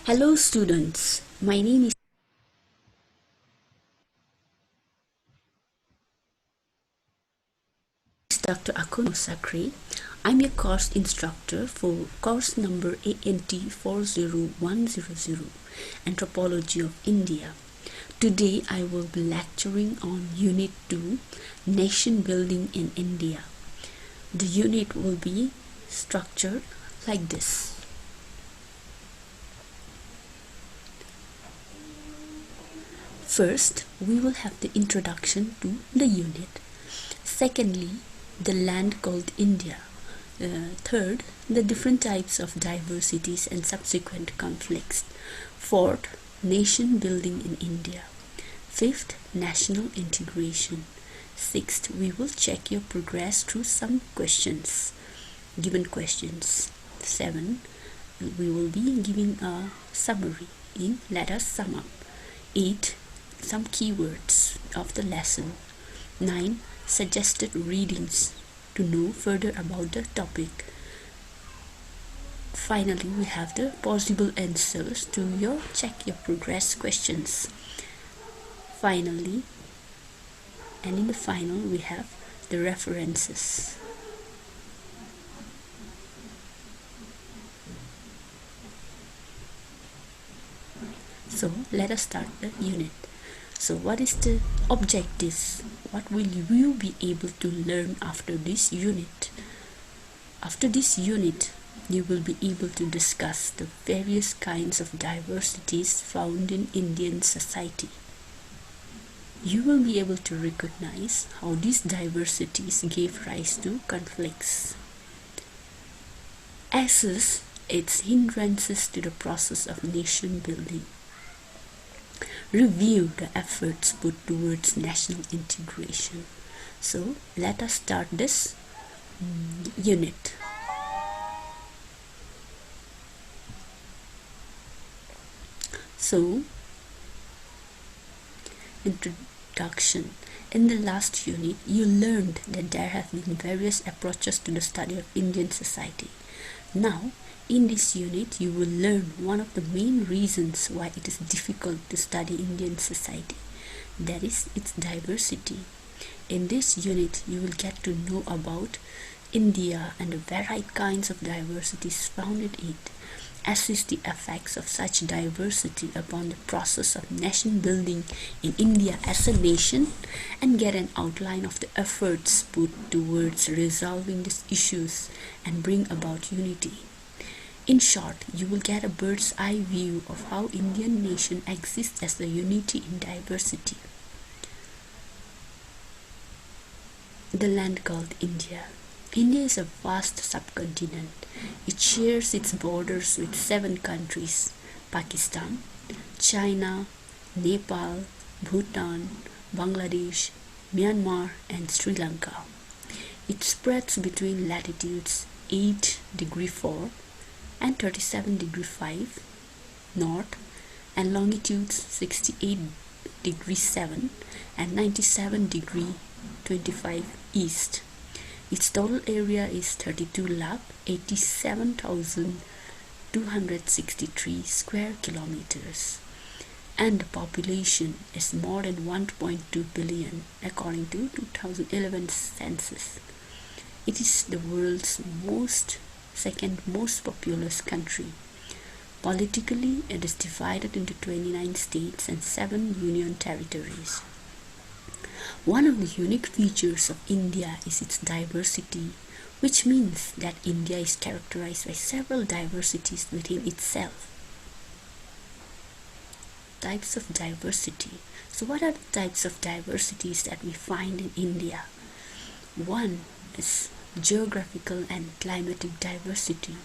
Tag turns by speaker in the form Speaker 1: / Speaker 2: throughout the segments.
Speaker 1: Hello students, my name is Dr. Akuno Sakri. I'm your course instructor for course number ANT 40100, Anthropology of India. Today I will be lecturing on Unit 2, Nation Building in India. The unit will be structured like this. First, we will have the introduction to the unit. Secondly, the land called India. Third, the different types of diversities and subsequent conflicts. Fourth, nation building in India. Fifth, national integration. Sixth, we will check your progress through some questions, given questions. 7, we will be giving a summary in let us sum up. 8, some keywords of the lesson. 9, suggested readings to know further about the topic. Finally, we have the possible answers to your check your progress questions. Finally, and in the final, we have the references. So let us start the unit. So what is the objectives? What will you be able to learn after this unit? After this unit, you will be able to discuss the various kinds of diversities found in Indian society. You will be able to recognize how these diversities gave rise to conflicts. Assess its hindrances to the process of nation building. Review the efforts put towards national integration. So let us start this unit. So, introduction. In the last unit, you learned that there have been various approaches to the study of Indian society. Now, in this unit, you will learn one of the main reasons why it is difficult to study Indian society, that is its diversity. In this unit, you will get to know about India and the varied kinds of diversities found in it, assess the effects of such diversity upon the process of nation building in India as a nation, and get an outline of the efforts put towards resolving these issues and bring about unity. In short, you will get a bird's eye view of how Indian nation exists as a unity in diversity. The land called India. India is a vast subcontinent. It shares its borders with 7 countries: Pakistan, China, Nepal, Bhutan, Bangladesh, Myanmar, and Sri Lanka. It spreads between latitudes 8°4 and 37°5 north, and longitudes 68°7 and 97°25 east. Its total area is 32,87,263 square kilometers, and the population is more than 1.2 billion according to 2011 census. It is the world's second most populous country. Politically, it is divided into 29 states and 7 union territories. One of the unique features of India is its diversity, which means that India is characterized by several diversities within itself. Types of diversity. So what are the types of diversities that we find in India? One is geographical and climatic diversity.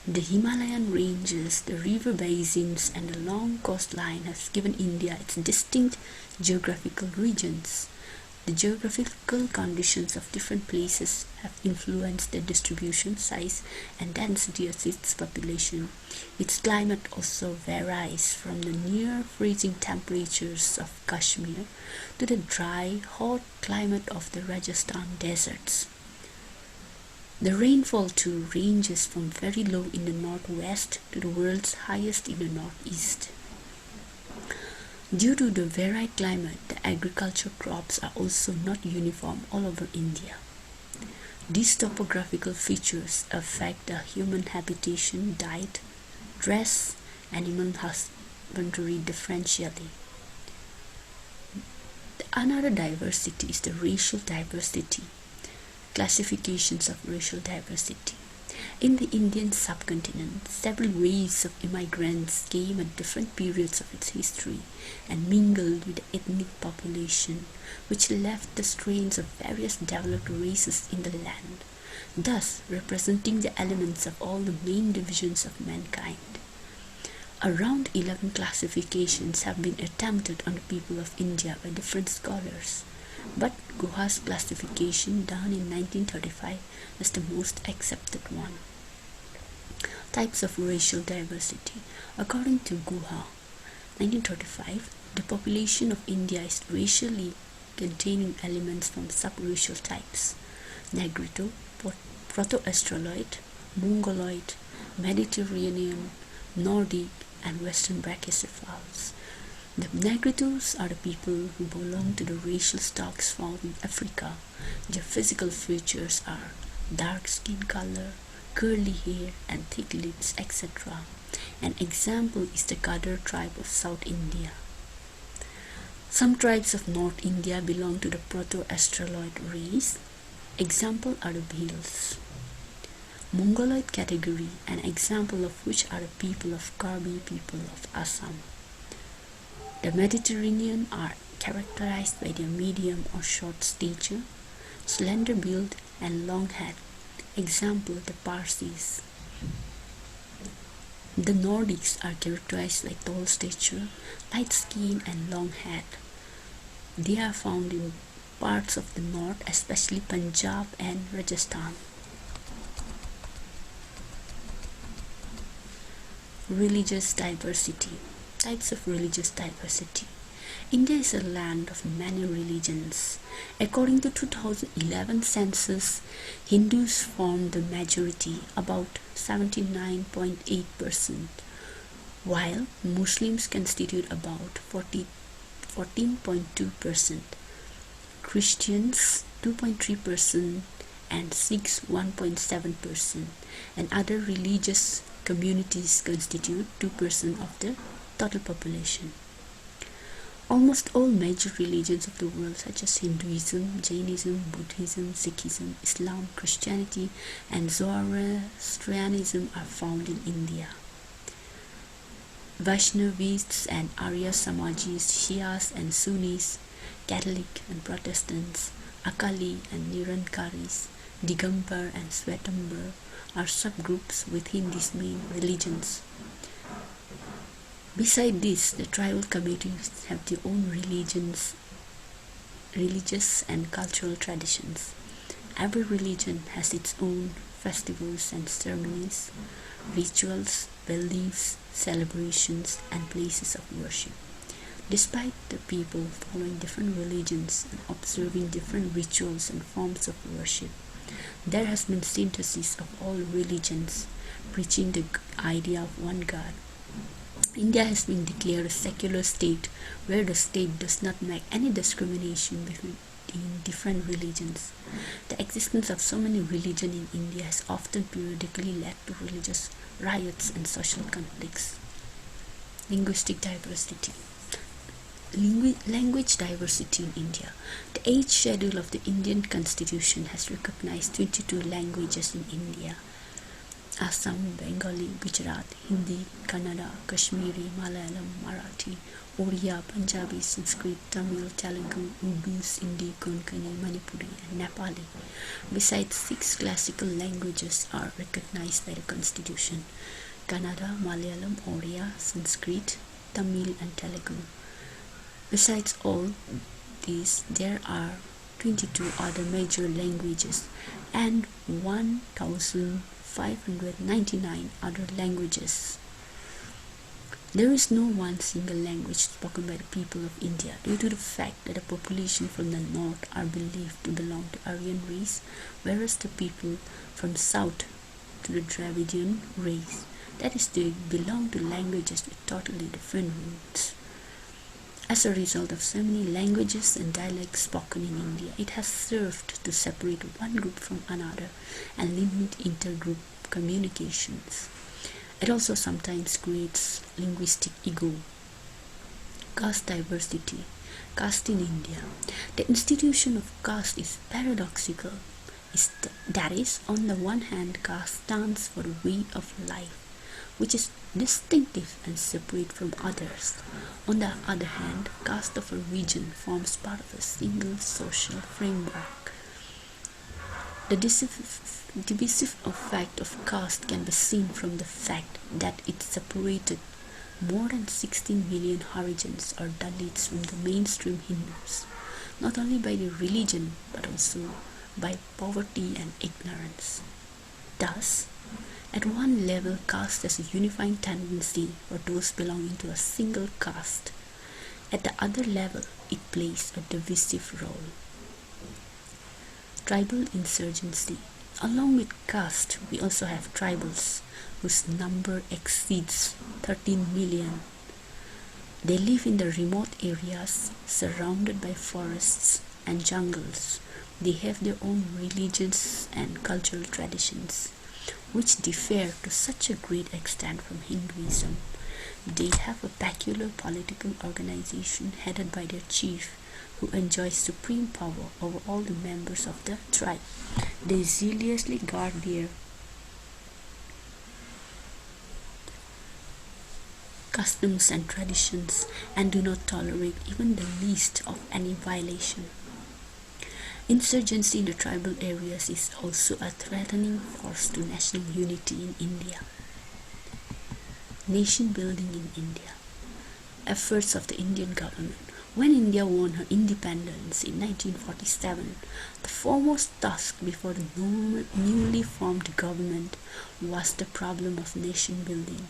Speaker 1: The Himalayan ranges, the river basins, and the long coastline has given India its distinct geographical regions. The geographical conditions of different places have influenced the distribution, size, and density of its population. Its climate also varies from the near freezing temperatures of Kashmir to the dry, hot climate of the Rajasthan deserts. The rainfall too ranges from very low in the northwest to the world's highest in the northeast. Due to the varied climate, the agricultural crops are also not uniform all over India. These topographical features affect the human habitation, diet, dress, animal husbandry differentially. Another diversity is the racial diversity. Classifications of racial diversity. In the Indian subcontinent, several waves of immigrants came at different periods of its history and mingled with the ethnic population, which left the strains of various developed races in the land, thus representing the elements of all the main divisions of mankind. Around 11 classifications have been attempted on the people of India by different scholars, but Guha's classification done in 1935 is the most accepted one. Types of racial diversity. According to Guha, 1935, the population of India is racially containing elements from sub-racial types: Negrito, Proto-Australoid, Mongoloid, Mediterranean, Nordic, and Western brachycephals. The Negritos are the people who belong to the racial stocks found in Africa. Their physical features are dark skin color, curly hair, and thick lips, etc. An example is the Kadar tribe of South India. Some tribes of North India belong to the Proto-Australoid race. Example are the Bhils. Mongoloid category, an example of which are the people of Karbi people of Assam. The Mediterranean are characterized by their medium or short stature, slender build, and long head. Example, the Parsis. The Nordics are characterized by tall stature, light skin, and long head. They are found in parts of the north, especially Punjab and Rajasthan. Religious diversity. Types of religious diversity. India is a land of many religions. According to 2011 census, Hindus form the majority, about 79.8%, while Muslims constitute about 14.2%, Christians 2.3%, and Sikhs 1.7%, and other religious communities constitute 2% of the total population. Almost all major religions of the world, such as Hinduism, Jainism, Buddhism, Sikhism, Islam, Christianity, and Zoroastrianism are found in India. Vaishnavists and Arya Samajis, Shias and Sunnis, Catholic and Protestants, Akali and Nirankaris, Digambar and Swetambar are subgroups within these main religions. Beside this, the tribal communities have their own religious and cultural traditions. Every religion has its own festivals and ceremonies, rituals, beliefs, celebrations, and places of worship. Despite the people following different religions and observing different rituals and forms of worship, there has been synthesis of all religions, preaching the idea of one God. India has been declared a secular state where the state does not make any discrimination between different religions. The existence of so many religions in India has often periodically led to religious riots and social conflicts. Linguistic diversity. Language diversity in India. The 8th schedule of the Indian Constitution has recognized 22 languages in India: Assam, Bengali, Gujarati, Hindi, Kannada, Kashmiri, Malayalam, Marathi, Oriya, Punjabi, Sanskrit, Tamil, Telugu, Urdu, Sindhi, Konkani, Manipuri, and Nepali. Besides, 6 classical languages are recognized by the Constitution: Kannada, Malayalam, Oriya, Sanskrit, Tamil, and Telugu. Besides all these, there are 22 other major languages and 1,599 other languages. There is no one single language spoken by the people of India due to the fact that the population from the north are believed to belong to Aryan race, whereas the people from south to the Dravidian race, that is, they belong to languages with totally different roots. As a result of so many languages and dialects spoken in India, it has served to separate one group from another and limit intergroup communications. It also sometimes creates linguistic ego. Caste diversity. Caste in India. The institution of caste is paradoxical. That is, on the one hand, caste stands for the way of life, which is distinctive and separate from others. On the other hand, caste of a region forms part of a single social framework. The divisive effect of caste can be seen from the fact that it separated more than 16 million Harijans or Dalits from the mainstream Hindus, not only by their religion but also by poverty and ignorance. Thus, at one level, caste has a unifying tendency for those belonging to a single caste. At the other level, it plays a divisive role. Tribal insurgency. Along with caste, we also have tribals, whose number exceeds 13 million. They live in the remote areas, surrounded by forests and jungles. They have their own religions and cultural traditions, which differ to such a great extent from Hinduism. They have a peculiar political organization headed by their chief, who enjoys supreme power over all the members of the tribe. They zealously guard their customs and traditions and do not tolerate even the least of any violation. Insurgency in the tribal areas is also a threatening force to national unity in India. Nation building in India. Efforts of the Indian government. When India won her independence in 1947, the foremost task before the newly formed government was the problem of nation building.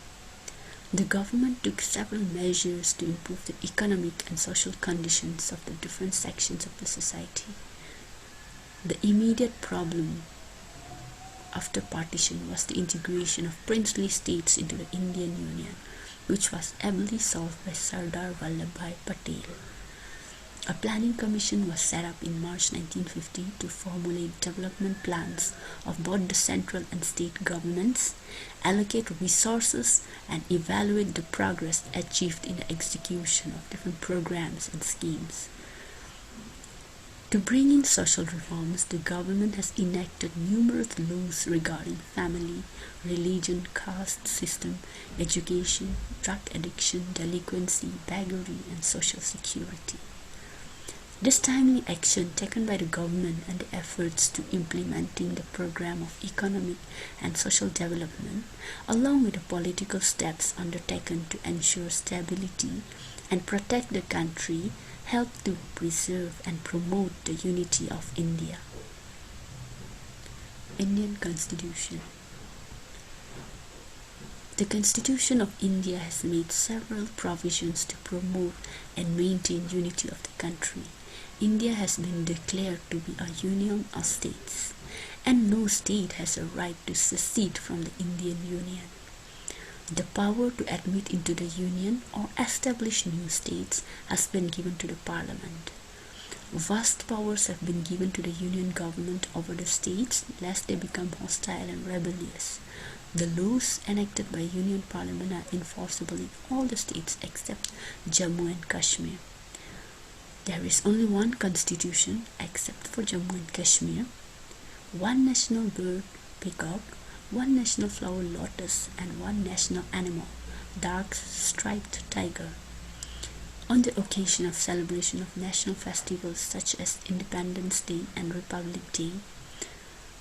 Speaker 1: The government took several measures to improve the economic and social conditions of the different sections of the society. The immediate problem after partition was the integration of princely states into the Indian Union, which was ably solved by Sardar Vallabhbhai Patel. A planning commission was set up in March 1950 to formulate development plans of both the central and state governments, allocate resources, and evaluate the progress achieved in the execution of different programs and schemes. To bring in social reforms, the government has enacted numerous laws regarding family, religion, caste system, education, drug addiction, delinquency, beggary, and social security. This timely action taken by the government and the efforts to implementing the program of economic and social development, along with the political steps undertaken to ensure stability and protect the country, helped to preserve and promote the unity of India. Indian Constitution. The Constitution of India has made several provisions to promote and maintain unity of the country. India has been declared to be a union of states, and no state has a right to secede from the Indian Union. The power to admit into the Union or establish new states has been given to the Parliament. Vast powers have been given to the Union government over the states lest they become hostile and rebellious. The laws enacted by Union Parliament are enforceable in all the states except Jammu and Kashmir. There is only one constitution except for Jammu and Kashmir, one national bird, peacock, one national flower, lotus, and one national animal, dark striped tiger. On the occasion of celebration of national festivals such as Independence Day and Republic Day,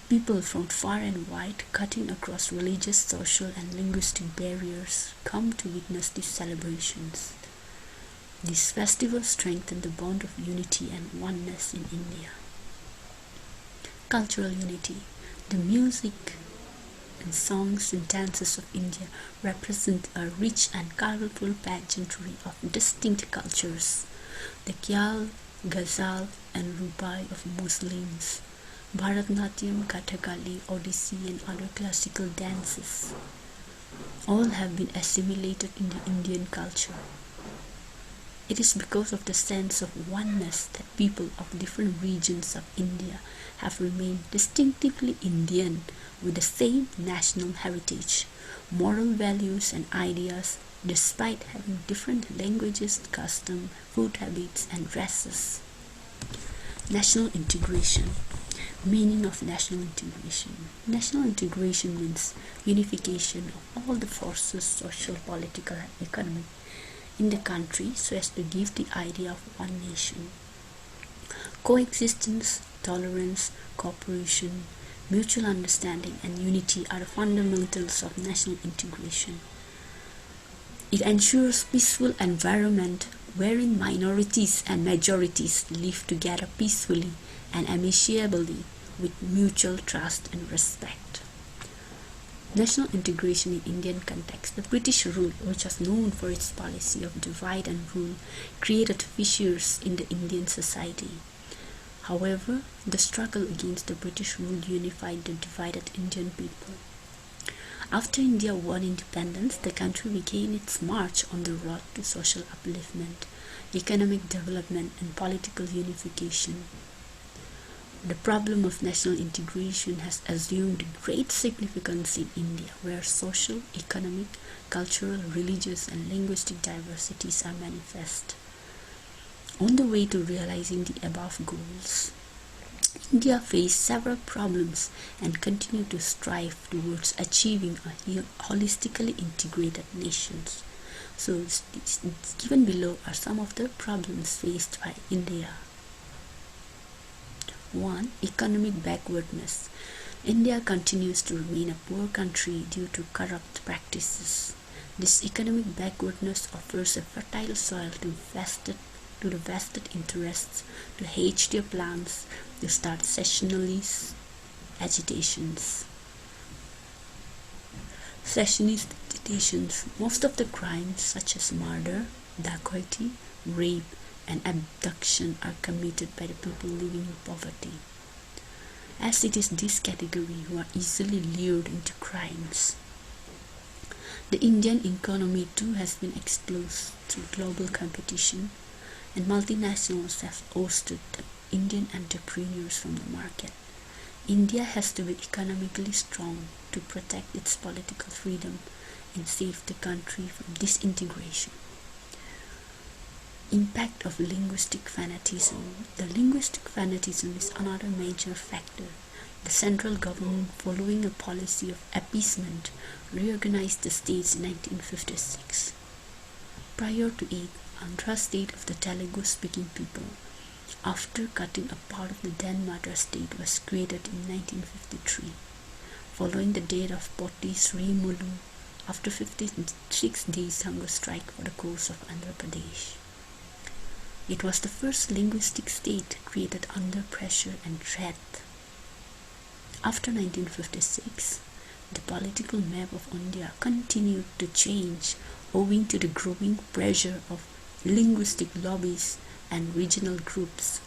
Speaker 1: people from far and wide, cutting across religious, social, and linguistic barriers, come to witness these celebrations. These festivals strengthen the bond of unity and oneness in India. Cultural unity. The music and songs and dances of India represent a rich and colorful pageantry of distinct cultures. The Khyal, Ghazal, and Rubai of Muslims, Bharatnatyam, Kathakali, Odissi, and other classical dances all have been assimilated in the Indian culture. It is because of the sense of oneness that people of different regions of India have remained distinctively Indian with the same national heritage, moral values and ideas despite having different languages, customs, food habits and dresses. National integration. Meaning of national integration. National integration means unification of all the forces, social, political and economic, in the country so as to give the idea of one nation. Coexistence, tolerance, cooperation, mutual understanding and unity are the fundamentals of national integration. It ensures peaceful environment wherein minorities and majorities live together peacefully and amicably with mutual trust and respect. National integration in Indian context. The British rule, which was known for its policy of divide and rule, created fissures in the Indian society. However, the struggle against the British rule unified the divided Indian people. After India won independence, the country began its march on the road to social upliftment, economic development, and political unification. The problem of national integration has assumed great significance in India, where social, economic, cultural, religious, and linguistic diversities are manifest. On the way to realizing the above goals, India faced several problems and continued to strive towards achieving a holistically integrated nation. So, given below are some of the problems faced by India. 1. Economic backwardness. India continues to remain a poor country due to corrupt practices. This economic backwardness offers a fertile soil to the vested interests to hatch their plans to start secessionist agitations. Secessionist agitations. Most of the crimes such as murder, dacoity, rape, and abduction are committed by the people living in poverty, as it is this category who are easily lured into crimes. The Indian economy too has been exposed to global competition, and multinationals have ousted the Indian entrepreneurs from the market. India has to be economically strong to protect its political freedom and save the country from disintegration. Impact of linguistic fanaticism. The linguistic fanaticism is another major factor. The central government, following a policy of appeasement, reorganized the states in 1956. Prior to it, Andhra state of the Telugu-speaking people, after cutting a part of the then Madras state, was created in 1953, following the death of Potti Srimulu after 56 days hunger strike for the coast of Andhra Pradesh. It was the first linguistic state created under pressure and threat. After 1956, the political map of India continued to change owing to the growing pressure of linguistic lobbies and regional groups.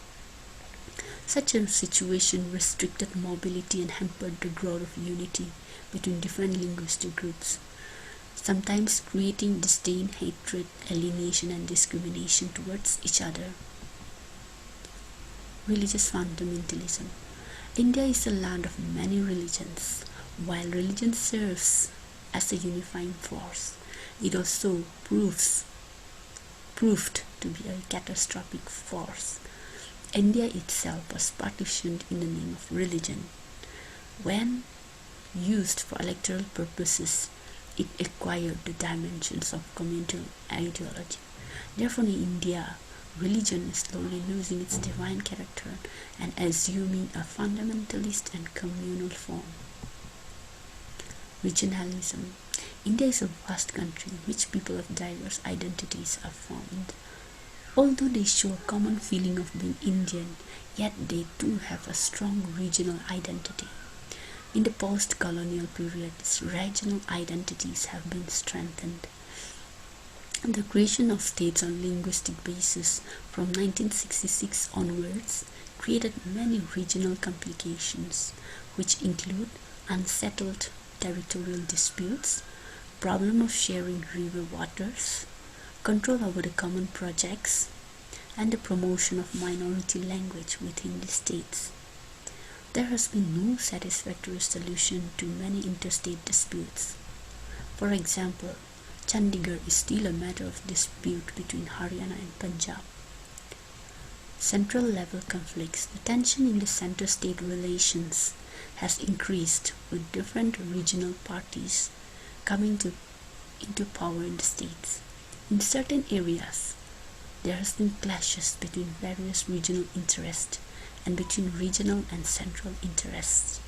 Speaker 1: Such a situation restricted mobility and hampered the growth of unity between different linguistic groups, sometimes creating disdain, hatred, alienation, and discrimination towards each other. Religious fundamentalism. India is a land of many religions. While religion serves as a unifying force, it also proved to be a catastrophic force. India itself was partitioned in the name of religion. When used for electoral purposes, it acquired the dimensions of communal ideology. Therefore, in India, religion is slowly losing its divine character and assuming a fundamentalist and communal form. Regionalism. India is a vast country in which people of diverse identities are found. Although they show a common feeling of being Indian, yet they too have a strong regional identity. In the post-colonial period, regional identities have been strengthened. The creation of states on linguistic basis from 1966 onwards created many regional complications, which include unsettled territorial disputes, problem of sharing river waters, control over the common projects, and the promotion of minority language within the states. There has been no satisfactory solution to many interstate disputes. For example, Chandigarh is still a matter of dispute between Haryana and Punjab. Central level conflicts. The tension in the center-state relations has increased with different regional parties coming into power in the states. In certain areas, there has been clashes between various regional interests and between regional and central interests.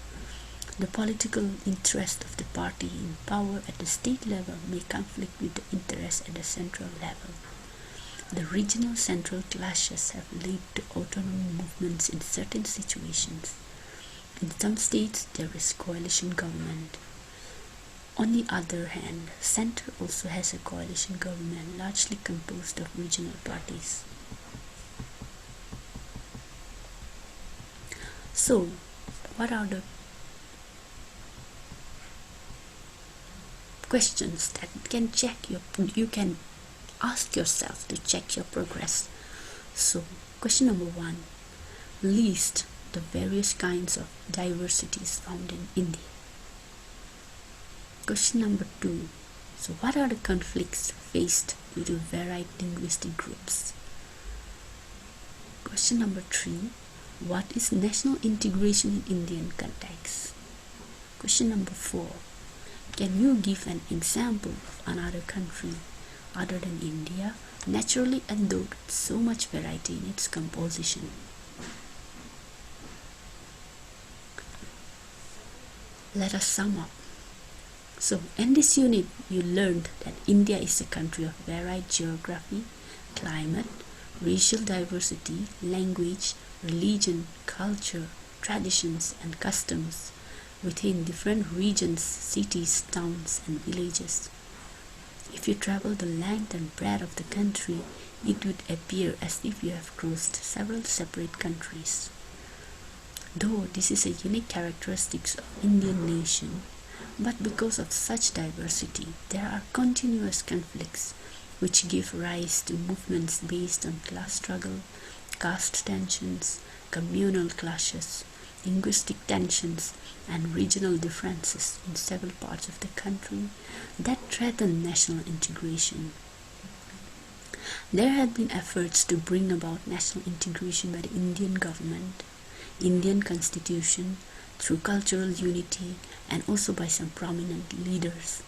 Speaker 1: The political interest of the party in power at the state level may conflict with the interests at the central level. The regional-central clashes have led to autonomy movements in certain situations. In some states, there is coalition government. On the other hand, center also has a coalition government largely composed of regional parties. So, what are the questions that you can ask yourself to check your progress? So, question number 1, list the various kinds of diversities found in India. Question number 2, so what are the conflicts faced due to varied linguistic groups? Question number 3, what is national integration in Indian context? Question number 4, can you give an example of another country other than India, naturally endowed with so much variety in its composition? Let us sum up. So, in this unit, you learned that India is a country of varied geography, climate, racial diversity, language, religion, culture, traditions, and customs within different regions, cities, towns, and villages. If you travel the length and breadth of the country, it would appear as if you have crossed several separate countries. Though this is a unique characteristic of Indian nation, but because of such diversity, there are continuous conflicts which give rise to movements based on class struggle, caste tensions, communal clashes, linguistic tensions, and regional differences in several parts of the country that threaten national integration. There have been efforts to bring about national integration by the Indian government, Indian constitution, through cultural unity, and also by some prominent leaders.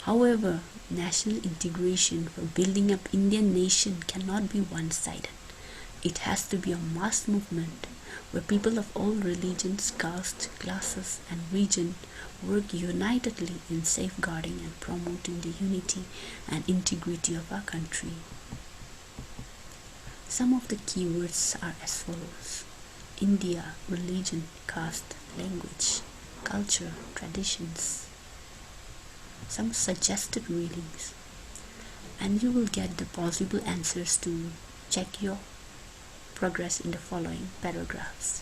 Speaker 1: However, national integration for building up Indian nation cannot be one-sided. It has to be a mass movement where people of all religions, castes, classes, and region work unitedly in safeguarding and promoting the unity and integrity of our country. Some of the keywords are as follows: India, religion, caste, language, culture, traditions. Some suggested readings, and you will get the possible answers to check your progress in the following paragraphs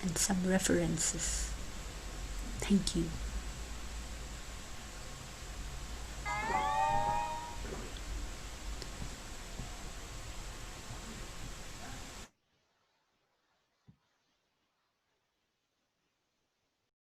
Speaker 1: and some references. Thank you.